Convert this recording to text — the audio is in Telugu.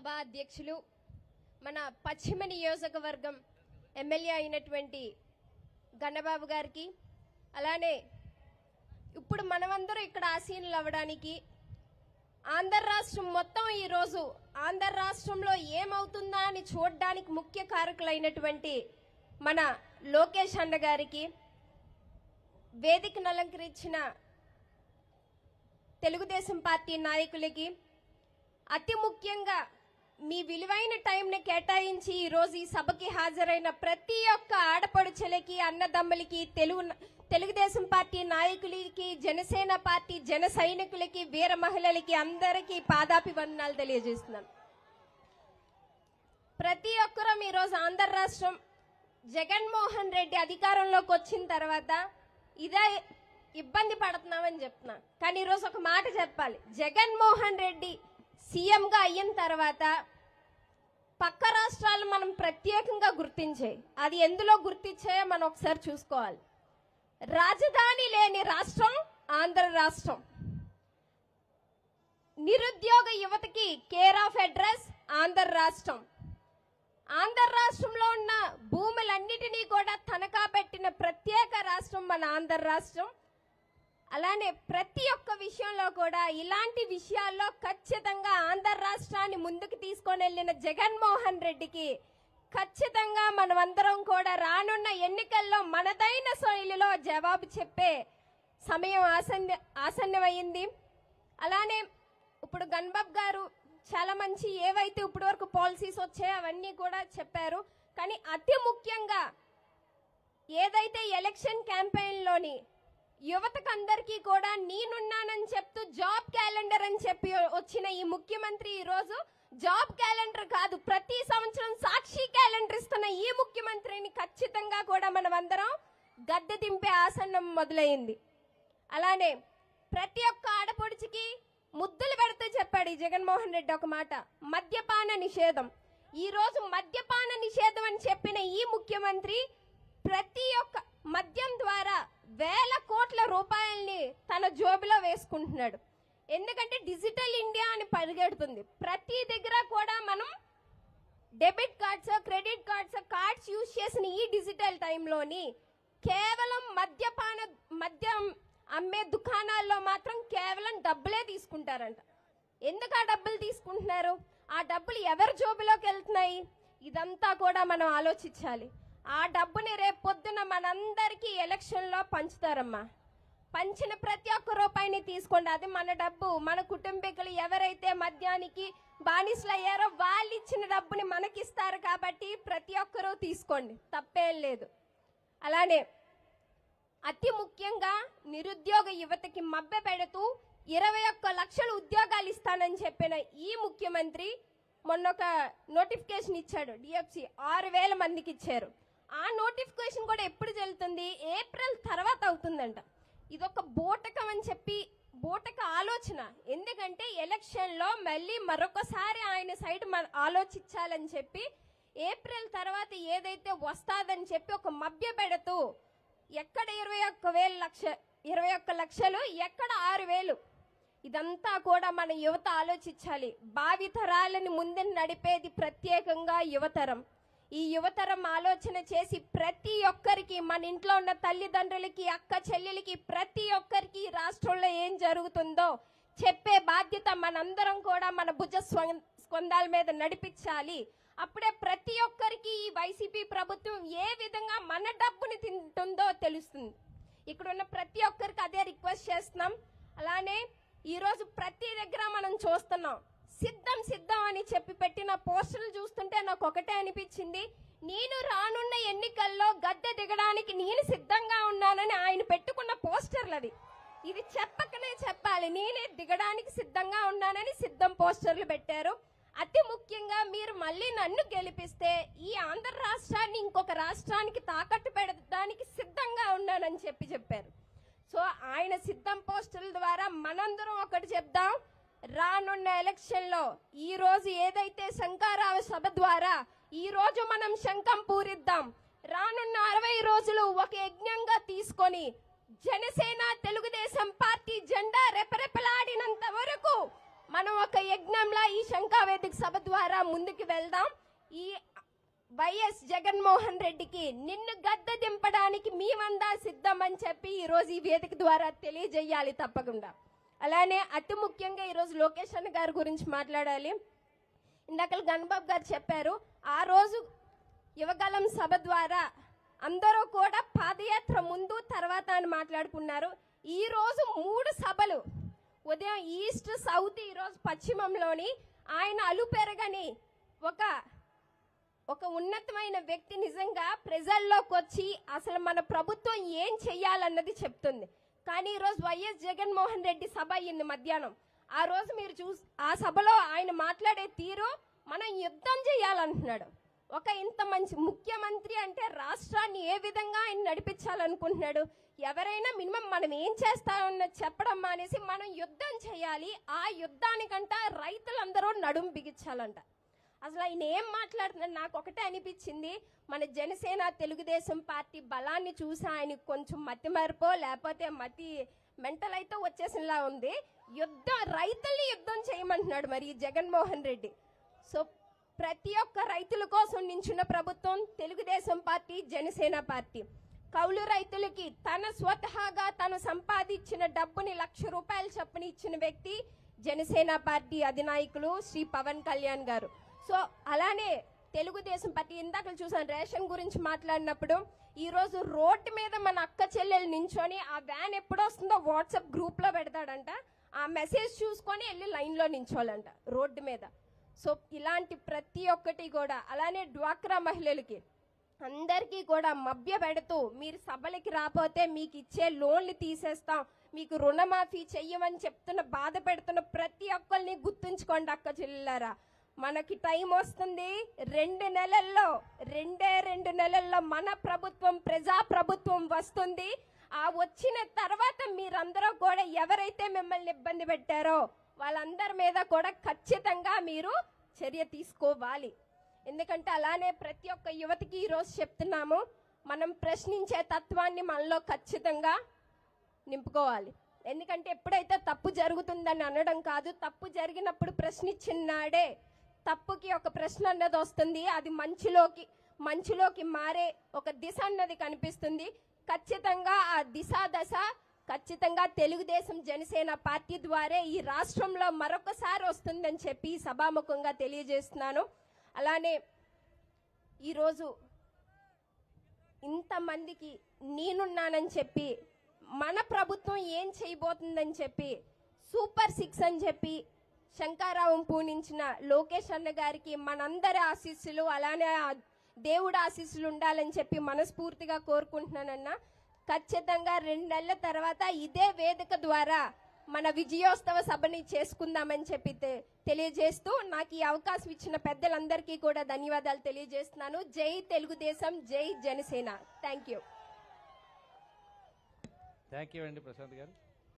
సభా అధ్యక్షులు మన పశ్చిమ నియోజకవర్గం ఎమ్మెల్యే అయినటువంటి గన్నబాబు గారికి, అలానే ఇప్పుడు మనమందరం ఇక్కడ ఆసీనులు అవ్వడానికి, ఆంధ్ర రాష్ట్రం మొత్తం ఈరోజు ఆంధ్ర రాష్ట్రంలో ఏమవుతుందా అని చూడడానికి ముఖ్య కారకులైనటువంటి మన లోకేష్ అన్న గారికి, వేదికను అలంకరించిన తెలుగుదేశం పార్టీ నాయకులకి, అతి ముఖ్యంగా మీ విలువైన టైంని కేటాయించి ఈరోజు ఈ సభకి హాజరైన ప్రతి ఒక్క ఆడపడుచులకి, అన్నదమ్ములకి, తెలుగుదేశం పార్టీ నాయకులకి, జనసేన పార్టీ జన సైనికులకి, వీర మహిళలకి అందరికీ పాదాభివందనాలు తెలియజేస్తున్నాను. ప్రతి ఒక్కరూ ఈరోజు ఆంధ్ర రాష్ట్రం జగన్మోహన్ రెడ్డి అధికారంలోకి వచ్చిన తర్వాత ఇదే ఇబ్బంది పడుతున్నామని చెప్తున్నా. కానీ ఈరోజు ఒక మాట చెప్పాలి, జగన్మోహన్ రెడ్డి సీఎంగా అయిన తర్వాత పక్క రాష్ట్రాలు మనం ప్రత్యేకంగా గుర్తించాయి. అది ఎందులో గుర్తించాయో మనం ఒకసారి చూసుకోవాలి. రాజధాని లేని రాష్ట్రం ఆంధ్ర రాష్ట్రం. నిరుద్యోగ యువతకి కేర్ ఆఫ్ అడ్రస్ ఆంధ్ర రాష్ట్రం. ఆంధ్ర రాష్ట్రంలో ఉన్న భూములన్నిటినీ కూడా తనఖా పెట్టిన ప్రత్యేక రాష్ట్రం మన ఆంధ్ర రాష్ట్రం. అలానే ప్రతి ఒక్క విషయంలో కూడా ఇలాంటి విషయాల్లో ఖచ్చితంగా ఆంధ్ర రాష్ట్రాన్ని ముందుకు తీసుకొని వెళ్ళిన జగన్మోహన్ రెడ్డికి ఖచ్చితంగా మనమందరం కూడా రానున్న ఎన్నికల్లో మనదైన శైలిలో జవాబు చెప్పే సమయం ఆసన్నమైంది. అలానే ఇప్పుడు గన్బాబ్ గారు చాలా మంచి ఏవైతే ఇప్పటి వరకు పాలసీస్ వచ్చాయో అవన్నీ కూడా చెప్పారు. కానీ అతి ముఖ్యంగా ఏదైతే ఎలక్షన్ క్యాంపెయిన్లోని యువతకు అందరికీ కూడా నేనున్నానని చెప్తూ జాబ్ క్యాలెండర్ అని చెప్పి వచ్చిన ఈ ముఖ్యమంత్రి ఈరోజు జాబ్ క్యాలెండర్ కాదు, ప్రతి సంవత్సరం సాక్షి క్యాలెండర్ ఇస్తున్న ఈ ముఖ్యమంత్రిని ఖచ్చితంగా కూడా మనమందరం గద్దె దింపే ఆసన్నం మొదలైంది. అలానే ప్రతి ఒక్క ఆడపొడుచుకి ముద్దులు పెడితే చెప్పాడు ఈ జగన్మోహన్ రెడ్డి ఒక మాట, మద్యపాన నిషేధం. ఈ రోజు మద్యపాన నిషేధం అని చెప్పిన ఈ ముఖ్యమంత్రి ప్రతి ఒక్క మద్యం ద్వారా వేల కోట్ల రూపాయల్ని తన జోబులో వేసుకుంటున్నాడు. ఎందుకంటే డిజిటల్ ఇండియా అని పరిగెడుతుంది. ప్రతి దగ్గర కూడా మనం debit cards, credit cards use చేసిన ఈ డిజిటల్ టైంలోని కేవలం మద్యం అమ్మే దుకాణాల్లో మాత్రం కేవలం డబ్బులే తీసుకుంటారంట. ఎందుకు ఆ డబ్బులు తీసుకుంటున్నారు? ఆ డబ్బులు ఎవరి జోబులోకి వెళ్తున్నాయి? ఇదంతా కూడా మనం ఆలోచించాలి. ఆ డబ్బుని రేపు పొద్దున మనందరికీ ఎలక్షన్లో పంచుతారమ్మా. పంచిన ప్రతి ఒక్క రూపాయిని తీసుకోండి, అది మన డబ్బు. మన కుటుంబీకులు ఎవరైతే మద్యానికి బానిసలు అయ్యారో వాళ్ళు ఇచ్చిన డబ్బుని మనకిస్తారు కాబట్టి ప్రతి ఒక్కరూ తీసుకోండి, తప్పేం లేదు. అలానే అతి ముఖ్యంగా నిరుద్యోగ యువతకి మభ్య పెడుతూ 21 లక్షల ఉద్యోగాలు ఇస్తానని చెప్పిన ఈ ముఖ్యమంత్రి మొన్న ఒక నోటిఫికేషన్ ఇచ్చాడు. డిఎఫ్సి 6,000 మందికి ఇచ్చారు. ఆ నోటిఫికేషన్ కూడా ఎప్పుడు జరుగుతుంది? ఏప్రిల్ తర్వాత అవుతుందంట. ఇదొక బూటకం అని చెప్పి బూటక ఆలోచన. ఎందుకంటే ఎలక్షన్లో మళ్ళీ మరొకసారి ఆయన సైడ్ ఆలోచించాలని చెప్పి ఏప్రిల్ తర్వాత ఏదైతే వస్తాదని చెప్పి ఒక మభ్య పెడుతూ ఎక్కడ 21 లక్షలు, ఎక్కడ 6,000. ఇదంతా కూడా మన యువత ఆలోచించాలి. భావితరాలను ముందు నడిపేది ప్రత్యేకంగా యువతరం. ఈ యువతరం ఆలోచన చేసి ప్రతి ఒక్కరికి, మన ఇంట్లో ఉన్న తల్లిదండ్రులకి, అక్క చెల్లెలకి, ప్రతి ఒక్కరికి రాష్ట్రంలో ఏం జరుగుతుందో చెప్పే బాధ్యత మనందరం కూడా మన భుజ స్కంధాల మీద నడిపించాలి. అప్పుడే ప్రతి ఒక్కరికి ఈ వైసీపీ ప్రభుత్వం ఏ విధంగా మన డబ్బుని తింటుందో తెలుస్తుంది. ఇక్కడ ఉన్న ప్రతి ఒక్కరికి అదే రిక్వెస్ట్ చేస్తున్నాం. అలానే ఈరోజు ప్రతి దగ్గర మనం చూస్తున్నాం, సిద్ధం అని చెప్పి పెట్టిన పోస్టర్లు చూస్తుంటే నాకు ఒకటే అనిపించింది, నేను రానున్న ఎన్నికల్లో గద్దె దిగడానికి నేను సిద్ధంగా ఉన్నానని ఆయన పెట్టుకున్న పోస్టర్లు అవి. ఇది చెప్పకనే చెప్పాలి, నేనే దిగడానికి సిద్ధంగా ఉన్నానని సిద్ధం పోస్టర్లు పెట్టారు. అతి ముఖ్యంగా మీరు మళ్ళీ నన్ను గెలిపిస్తే ఈ ఆంధ్ర రాష్ట్రాన్ని ఇంకొక రాష్ట్రానికి తాకట్టు పెట్టడానికి సిద్ధంగా ఉన్నానని చెప్పారు. సో ఆయన సిద్ధం పోస్టర్ల ద్వారా మనందరం ఒకటి చెప్దాం, రానున్న ఎలక్షన్లో ఈ రోజు ఏదైతే శంకారావ సభ ద్వారా ఈ రోజు మనం శంఖం పూరిద్దాం. రానున్న 60 రోజులు ఒక యజ్ఞంగా తీసుకొని జనసేన తెలుగుదేశం పార్టీ జెండా రెపరెపలాడినంత వరకు మనం ఒక యజ్ఞంలా ఈ శంఖావేదిక సభ ద్వారా విషయానికి వెళ్దాం. ఈ వైఎస్ జగన్మోహన్ రెడ్డికి నిన్ను గద్దె దింపడానికి మేమందా సిద్ధం అని చెప్పి ఈరోజు ఈ వేదిక ద్వారా తెలియజేయాలి తప్పకుండా. అలానే అతి ముఖ్యంగా ఈరోజు లోకేష్ అన్న గారి గురించి మాట్లాడాలి. ఇందాక గణబాబు గారు చెప్పారు, ఆ రోజు యువగలం సభ ద్వారా అందరూ కూడా పాదయాత్ర ముందు తర్వాత అని మాట్లాడుకున్నారు. ఈ రోజు 3 సభలు, ఉదయం ఈస్ట్, సౌత్, ఈరోజు పశ్చిమంలోని ఆయన అలుపెరగని ఒక ఉన్నతమైన వ్యక్తి నిజంగా ప్రజల్లోకి వచ్చి అసలు మన ప్రభుత్వం ఏం చెయ్యాలన్నది చెప్తుంది. కానీ ఈరోజు వైఎస్ జగన్మోహన్ రెడ్డి సభ అయ్యింది మధ్యాహ్నం. ఆ రోజు మీరు ఆ సభలో ఆయన మాట్లాడే తీరు మనం యుద్ధం చేయాలంటున్నాడు. ఒక ఇంత మంచి ముఖ్యమంత్రి అంటే రాష్ట్రాన్ని ఏ విధంగా ఆయన నడిపించాలనుకుంటున్నాడు. ఎవరైనా మినిమం మనం ఏం చేస్తామన్నది చెప్పడం మానేసి మనం యుద్ధం చేయాలి, ఆ యుద్ధానికంట రైతులందరూ నడుం బిగించాలంట. అసలు ఆయన ఏం మాట్లాడుతున్నాడు నాకు ఒకటే అనిపించింది, మన జనసేన తెలుగుదేశం పార్టీ బలాన్ని చూసి ఆయనకు కొంచెం మతి మరపో లేకపోతే మతి మెంటల్ అయితే వచ్చేసినలా ఉంది. రైతుల్ని యుద్ధం చేయమంటున్నాడు మరి జగన్మోహన్ రెడ్డి. సో ప్రతి ఒక్క రైతుల కోసం నించున్న ప్రభుత్వం తెలుగుదేశం పార్టీ, జనసేన పార్టీ. కౌలు రైతులకి తన స్వతహాగా తను సంపాదించిన డబ్బుని 1,00,000 రూపాయలు చొప్పున ఇచ్చిన వ్యక్తి జనసేన పార్టీ అధినాయకులు శ్రీ పవన్ కళ్యాణ్ గారు. సో అలానే తెలుగుదేశం పార్టీ ఇందాక చూసాను రేషన్ గురించి మాట్లాడినప్పుడు, ఈరోజు రోడ్డు మీద మన అక్క చెల్లెలు నించొని ఆ వ్యాన్ ఎప్పుడు వస్తుందో వాట్సాప్ గ్రూప్లో పెడతాడంట, ఆ మెసేజ్ చూసుకొని వెళ్ళి లైన్లో నించోవాలంట రోడ్డు మీద. సో ఇలాంటి ప్రతి ఒక్కటి కూడా, అలానే డ్వాక్రా మహిళలకి అందరికీ కూడా మభ్య పెడుతూ మీరు సభలకి రాకపోతే మీకు ఇచ్చే లోన్లు తీసేస్తాం, మీకు రుణమాఫీ చెయ్యమని చెప్తున్న బాధ పెడుతున్న ప్రతి ఒక్కరిని గుర్తుంచుకోండి అక్క చెల్లెలారా. మనకి టైం వస్తుంది, 2 నెలల్లో మన ప్రభుత్వం, ప్రజా ప్రభుత్వం వస్తుంది. ఆ వచ్చిన తర్వాత మీరందరూ కూడా ఎవరైతే మిమ్మల్ని ఇబ్బంది పెట్టారో వాళ్ళందరి మీద కూడా ఖచ్చితంగా మీరు చర్య తీసుకోవాలి. ఎందుకంటే అలానే ప్రతి ఒక్క యువతికి ఈరోజు చెప్తున్నాము, మనం ప్రశ్నించే తత్వాన్ని మనలో ఖచ్చితంగా నింపుకోవాలి. ఎందుకంటే ఎప్పుడైతే తప్పు జరుగుతుందని అనడం కాదు, తప్పు జరిగినప్పుడు ప్రశ్నించినాడే తప్పుకి ఒక ప్రశ్న అన్నది వస్తుంది, అది మంచులోకి మారే ఒక దిశ అన్నది కనిపిస్తుంది. ఖచ్చితంగా ఆ దశ ఖచ్చితంగా తెలుగుదేశం జనసేన పార్టీ ద్వారా ఈ రాష్ట్రంలో మరొకసారి వస్తుందని చెప్పి సభాముఖంగా తెలియజేస్తున్నాను. అలానే ఈరోజు ఇంతమందికి నేనున్నానని చెప్పి, మన ప్రభుత్వం ఏం చేయబోతుందని చెప్పి, సూపర్ 6 అని చెప్పి శంకారావం పూనించిన లోకేష్ అన్న గారికి మనందరి ఆశీస్సులు, అలానే దేవుడు ఆశీస్సులు ఉండాలని చెప్పి మనస్ఫూర్తిగా కోరుకుంటున్నానన్నా. ఖచ్చితంగా 2 నెలల తర్వాత ఇదే వేదిక ద్వారా మన విజయోత్సవ సభని చేసుకుందామని చెప్పి తెలియజేస్తూ నాకు ఈ అవకాశం ఇచ్చిన పెద్దలందరికీ కూడా ధన్యవాదాలు తెలియజేస్తున్నాను. జై తెలుగుదేశం, జై జనసేన. థ్యాంక్ యూ అండి ప్రశాంత్ గారు.